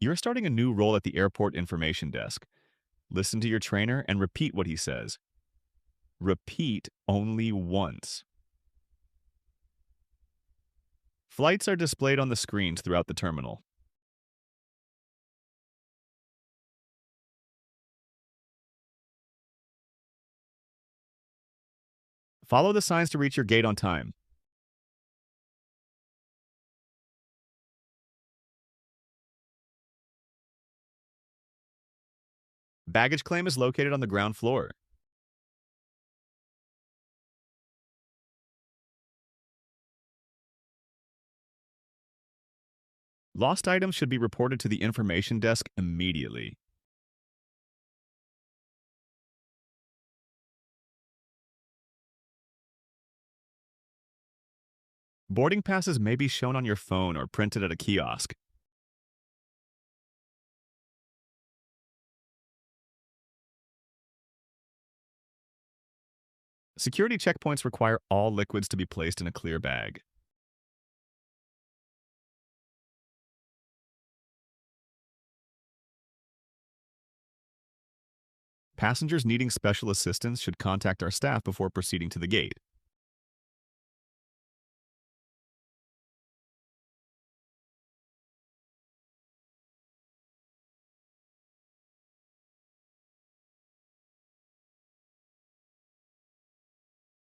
You're starting a new role at the airport information desk. Listen to your trainer and repeat what he says. Repeat only once. Flights are displayed on the screens throughout the terminal. Follow the signs to reach your gate on time. Baggage claim is located on the ground floor. Lost items should be reported to the information desk immediately. Boarding passes may be shown on your phone or printed at a kiosk. Security checkpoints require all liquids to be placed in a clear bag. Passengers needing special assistance should contact our staff before proceeding to the gate.